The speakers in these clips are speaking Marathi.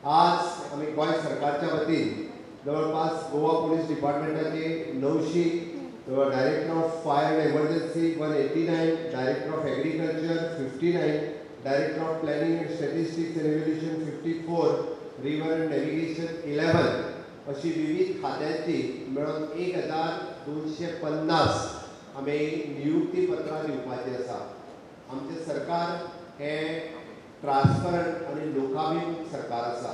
आज आम्ही गोय सरकारच्या वतीन जवळपास Goa police डिपार्टमेंटाचे 900 director of fire and emergency 189, director of agriculture 59, director of planning and statistics and एव्हल्युशन 54, river and navigation 11 अशी विविध खात्यांची मिळून 1250 आम्ही नियुक्ती पत्रां दिवपाची आसा। आमचे सरकार हे ट्रान्सपरंट आणि लोकाभिमुख सरकार आसा,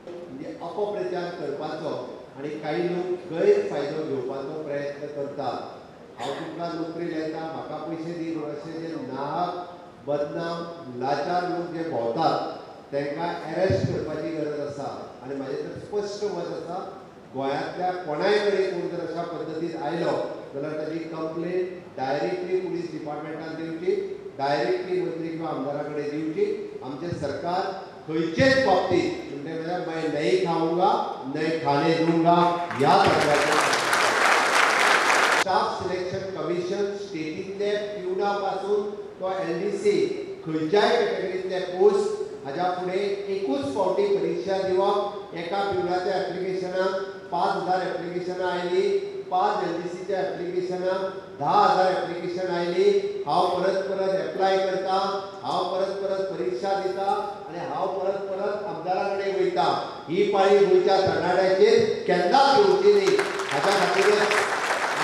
म्हणजे अपप्रचार करपाचो आणि काही लोक गैरफायदो घेवपाचो प्रयत्न करतात। हांव तुमकां नोकरी लायता, म्हाका पयशे दी अशें जे नाहक बदनाम लाचार लोक जे भोंवतात तांकां अरेस्ट करपाची गरज आसा। आनी म्हाजें तर स्पश्ट मत आसा, गोंयांतल्या कोणाय कडेन कोण जर अशा पद्दतीन आयलो जाल्यार ताची कंप्लेन डायरेक्टली पुलीस डिपार्टमेंटान दिवची, डायरेक्टली मंत्री किंवा आमदारा कडेन दिवची। आमचे सरकार खंयचेच बाबतीत म्हणजे मैं नहीं खाऊंगा नहीं खाने दूंगा या प्रकारचे स्टाफ सिलेक्शन कमिशन स्टेटीतले प्युना पासून तो एलडीसी खंयच्याय कॅटेगरीतले पोस्ट हाच्या फुडें एकूच फावटी परीक्षा दिवप। एका प्युनाच्या एप्लिकेशनाक 5000 एप्लिकेशनां आयली, 5 एलडीसीच्या एप्लिकेशनाक 10,000 एप्लिकेशन आयली। हांव परत एप्लाय करता, हांव परत परीक्षा दिता आणि हांव परत आमदारा कडेन वयता। ही पाळी गोंयच्या तरणाट्याचेर केन्नाच येवची न्ही, हाच्या खातीरच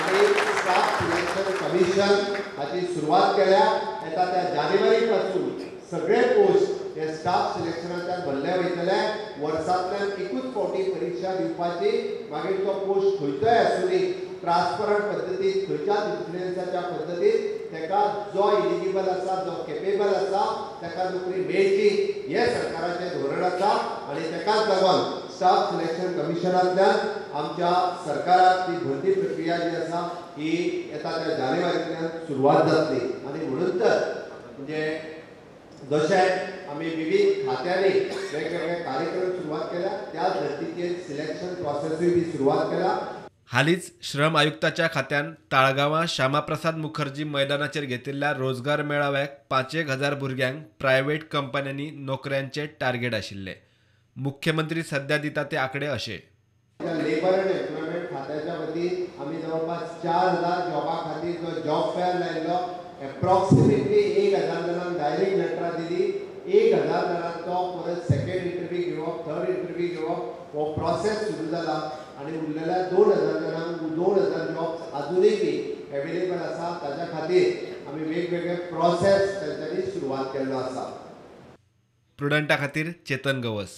आमी स्टाफ सिलेक्शन कमिशन हाची सुरवात केल्या। येता त्या जानेवारी पासून सगळे पोस्ट हे स्टाफ सिलेक्शनाच्यान भरले वयतले। वर्सांतल्यान एकूच फावटी परीक्षा दिवपाची, मागीर तो पोस्ट खंयचोय आसूं दी ट्रान्सपरंट पद्दतीन खंयच्याच इन्फ्लुएन्साच्या पद्दतीन ताका जो इलिजिबल आसा, जो केपेबल आसा ताका नोकरी मेळची हे सरकाराचें धोरण आसा। आनी ताकाच लागून स्टाफ सिलेक्शन कमिशनांतल्यान आमच्या सरकाराक ती भरती प्रक्रिया जी आसा ही येता त्या जानेवारींतल्यान सुरवात जातली। आनी म्हणून तर म्हणजे जशें आमी विविध खात्यांनी वेगवेगळे कार्यक्रम सुरवात केल्या, त्याच धर्तीचेर सिलेक्शन प्रोसेसूय बी सुरवात केला। हालींच श्रम आयुक्ताच्या खात्यान ताळगांवां श्यामाप्रसाद मुखर्जी मैदानाचेर घेतिल्ल्या रोजगार मेळाव्याक 5,000 भुरग्यांक प्रायव्हेट कंपन्यांनी नोकऱ्यांचे टार्गेट आशिल्ले। मुख्यमंत्री सध्या दिता ते आंकडे अशे। लेबर अँड एम्प्लॉयमेंट खात्याच्या वतीन आमी जवळपास 4,000 जॉबा खातीर जो जॉब फेअर लायलो, एप्रॉक्सिमेटली 1,000 जाणांक डायरेक्ट लेटरां दिली, 1,000 जाणांचो परत सेकंड इंटरव्यू घेवप, थर्ड इंटरव्यू घेवप हो प्रोसेस सुरू जाला। आणि उरलेल्या 2,000 जाणांक 2,000 जॉब्स अजूनय बी अवेलेबल आसा। ताच्या खातीर आमी वेगवेगळे प्रोसेस तांच्यांनी सुरवात केल्लो आसा। प्रुडंटा खातीर चेतन गवस।